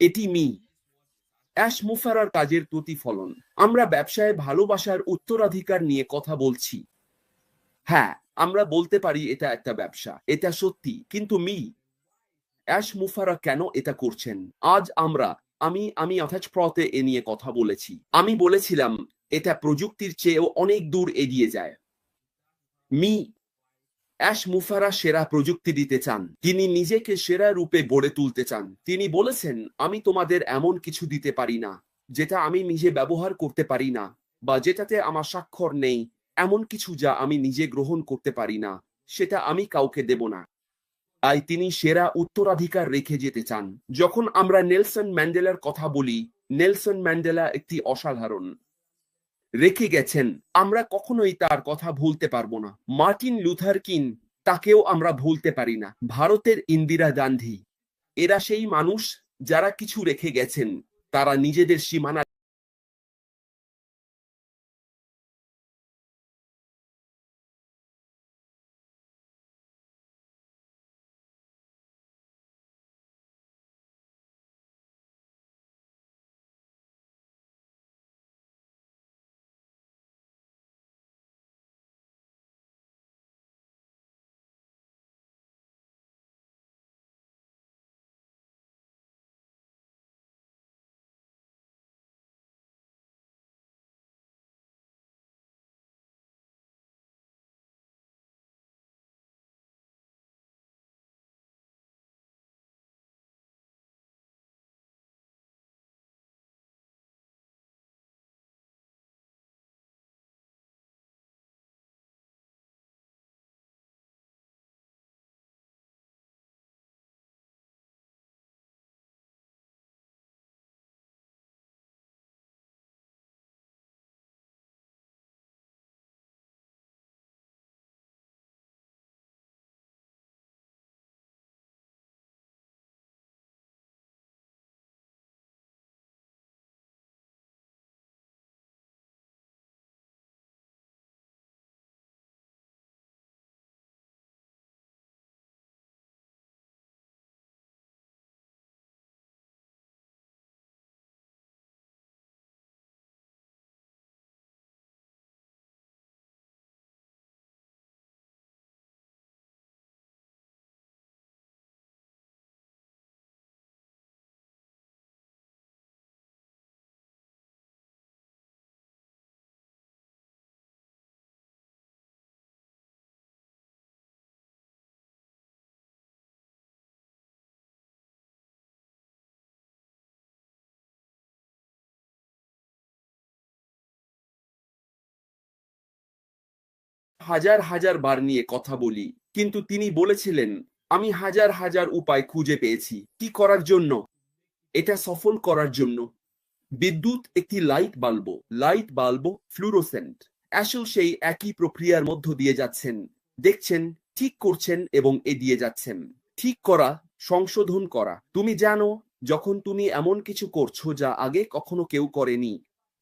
এটি অ্যাশ মুফারার কাজের প্রতিফলন। আমরা ব্যবসায় ভালোবাসার উত্তরাধিকার নিয়ে কথা বলছি। হ্যাঁ, আমরা বলতে পারি এটা একটা ব্যবসা, এটা সত্যি। কিন্তু অ্যাশ মুফারা কেন এটা করছেন? আজ আমি অথচ এ নিয়ে কথা বলেছি। আমি বলেছিলাম এটা প্রযুক্তির চেয়েও অনেক দূর এগিয়ে যায়। মি অ্যাশ মুফারা সেরা প্রযুক্তি দিতে চান। তিনি নিজেকে সেরা রূপে গড়ে তুলতে চান। তিনি বলেছেন, আমি তোমাদের এমন কিছু দিতে পারি না যেটা আমি নিজে ব্যবহার করতে পারি না, বা যেটাতে আমার স্বাক্ষর নেই। এমন কিছু যা আমি নিজে গ্রহণ করতে পারি না, সেটা আমি কাউকে দেব না। তাই তিনি সেরা উত্তরাধিকার রেখে যেতে চান। যখন আমরা নেলসন ম্যান্ডেলার কথা বলি, নেলসন ম্যান্ডেলা একটি অসাধারণ রেখে গেছেন। আমরা কখনোই তার কথা ভুলতে পারবো না। মার্টিন লুথার কিং, তাকেও আমরা ভুলতে পারি না। ভারতের ইন্দিরা গান্ধী, এরা সেই মানুষ যারা কিছু রেখে গেছেন। তারা নিজেদের সীমানা হাজার হাজার বার নিয়ে কথা বলি, কিন্তু তিনি বলেছিলেন, আমি হাজার হাজার উপায় খুঁজে পেয়েছি। কি করার জন্য? এটা সফল করার জন্য। বিদ্যুৎ একটি লাইট বাল্ব ফ্লুরোসেন্ট। অ্যাশল সেই একই প্রক্রিয়ার মধ্য দিয়ে যাচ্ছেন। দেখছেন, ঠিক করছেন এবং এগিয়ে যাচ্ছেন। ঠিক করা, সংশোধন করা। তুমি জানো, যখন তুমি এমন কিছু করছো যা আগে কখনো কেউ করেনি,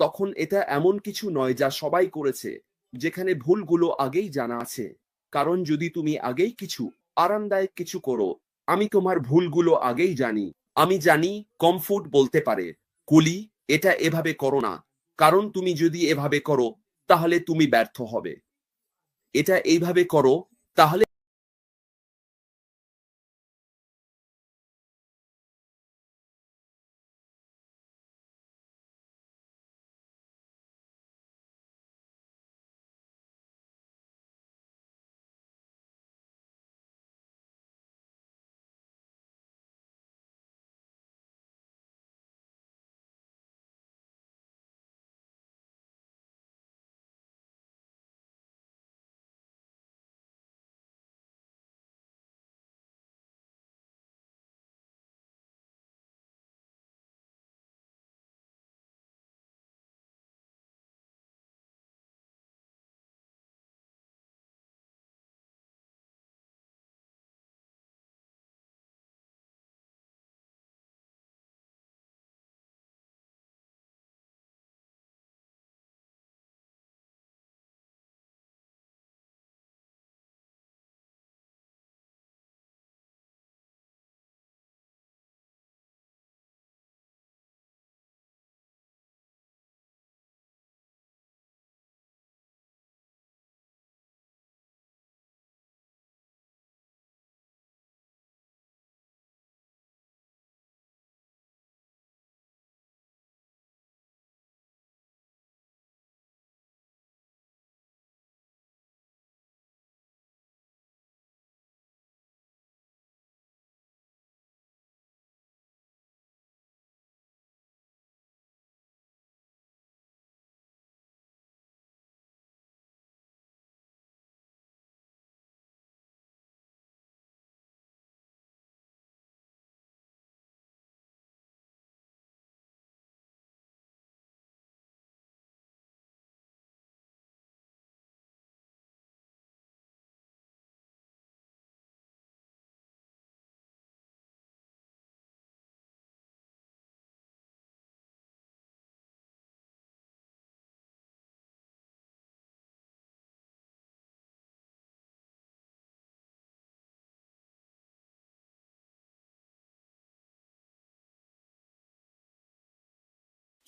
তখন এটা এমন কিছু নয় যা সবাই করেছে, যেখানে ভুলগুলো আগেই জানা আছে। কারণ যদি তুমি আগেই কিছু আরামদায়ক কিছু করো, আমি তোমার ভুলগুলো আগেই জানি। আমি জানি কমফোর্ট বলতে পারে, কুলি, এটা এভাবে করো না। কারণ তুমি যদি এভাবে করো, তাহলে তুমি ব্যর্থ হবে। এটা এইভাবে করো, তাহলে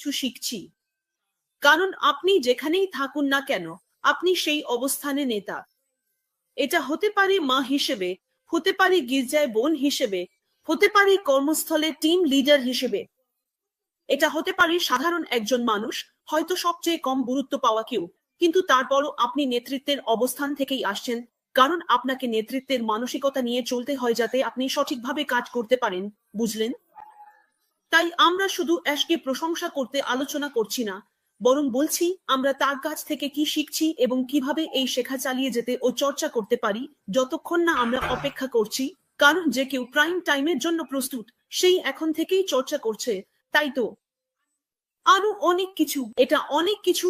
কিছু শিখছি। কারণ আপনি যেখানেই থাকুন না কেন, আপনি সেই অবস্থানে নেতা। এটা হতে পারে মা হিসেবে, হতে পারে গির্জায় বোন হিসেবে, হতে পারে কর্মস্থলে টিম লিডার হিসেবে, এটা হতে পারে সাধারণ একজন মানুষ, হয়তো সবচেয়ে কম গুরুত্ব পাওয়া কেউ, কিন্তু তারপরও আপনি নেতৃত্বের অবস্থান থেকেই আসছেন, কারণ আপনাকে নেতৃত্বের মানসিকতা নিয়ে চলতে হয় যাতে আপনি সঠিকভাবে কাজ করতে পারেন, বুঝলেন? তাই আমরা শুধু অ্যাশকে প্রশংসা করতে আলোচনা করছি না, বরং বলছি আমরা তার কাছ থেকে কি শিখছি এবং কিভাবে এই শেখা চালিয়ে যেতে ও চর্চা করতে পারি যতক্ষণ না আমরা অপেক্ষা করছি, কারণ যে কেউ প্রাইম টাইমের জন্য প্রস্তুত সেই এখন থেকেই চর্চা করছে, তাই তো? আরো অনেক কিছু, এটা অনেক কিছু,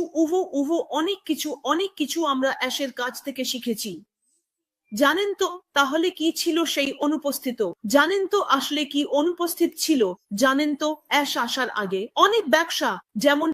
অনেক কিছু আমরা অ্যাশের কাছ থেকে শিখেছি। জানেন তো তাহলে কি ছিল সেই অনুপস্থিত? জানেন তো আসলে কি অনুপস্থিত ছিল? জানেন তো অ্যাশ আসার আগে অনেক ব্যবসা, যেমন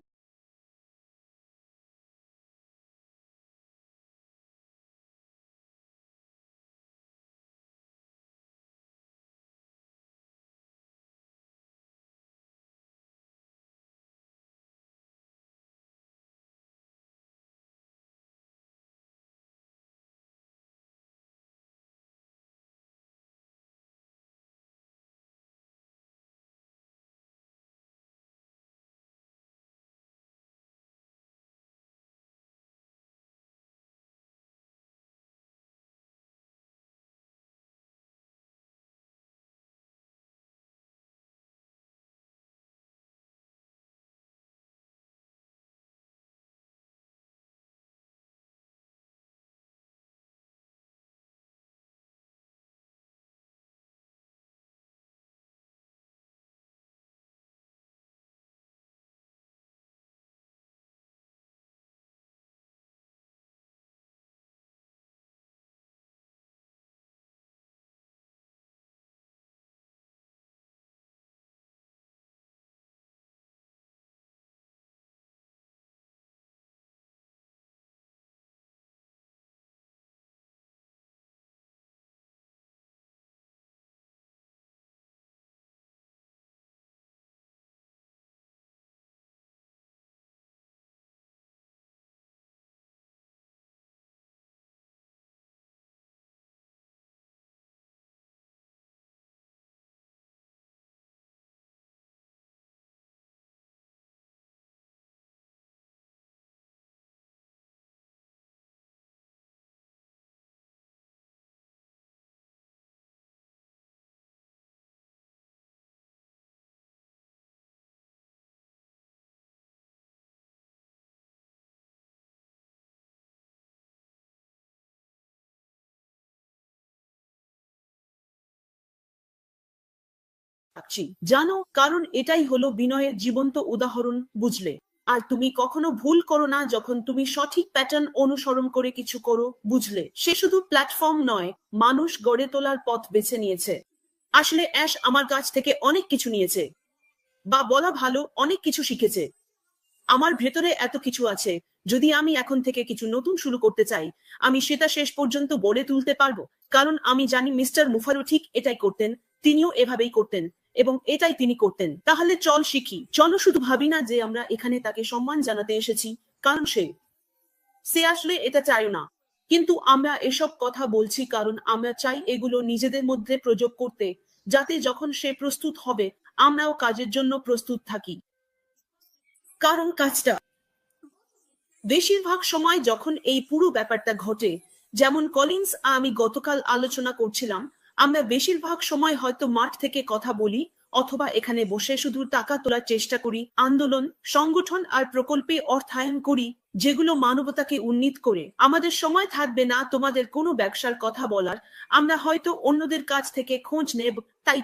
জানো, কারণ এটাই হলো বিনয়ের জীবন্ত উদাহরণ, বুঝলে? আর তুমি কখনো ভুল করো না যখন তুমি সঠিক প্যাটার্ন অনুসরণ করে কিছু করো, বুঝলে? সে শুধু প্ল্যাটফর্ম নয়, মানুষ গড়ে তোলার পথ বেছে নিয়েছে। আসলে অ্যাশ আমার কাছ থেকে অনেক কিছু নিয়েছে, বা বলা ভালো অনেক কিছু শিখেছে। আমার ভেতরে এত কিছু আছে, যদি আমি এখন থেকে কিছু নতুন শুরু করতে চাই, আমি সেটা শেষ পর্যন্ত গড়ে তুলতে পারবো, কারণ আমি জানি মিস্টার মুফারো ঠিক এটাই করতেন, তিনিও এভাবেই করতেন, এবং এটাই তিনি করতেন। তাহলে চল শিখি, চলো শুধু ভাবি না যে আমরা এখানে তাকে সম্মান জানাতে এসেছি, কারণ সে সে আসলে এটা চায় না, কিন্তু আমরা এসব কথা বলছি কারণ আমরা চাই এগুলো নিজেদের মধ্যে প্রয়োগ করতে, যাতে যখন সে প্রস্তুত হবে আমরাও কাজের জন্য প্রস্তুত থাকি। কারণ কাজটা বেশিরভাগ সময় যখন এই পুরো ব্যাপারটা ঘটে, যেমন কলিন্স আমি গতকাল আলোচনা করছিলাম, আমরা বেশিরভাগ সময় হয়তো মাঠ থেকে কথা বলি অথবা এখানে বসে শুধু টাকা তোলার চেষ্টা করি, আন্দোলন, সংগঠন আর প্রকল্পে অর্থায়ন করি যেগুলো মানবতাকে উন্নীত করে। আমাদের সময় থাকবে না তোমাদের কোনো ব্যবসার কথা বলার, আমরা হয়তো অন্যদের কাছ থেকে খোঁজ নেব, তাই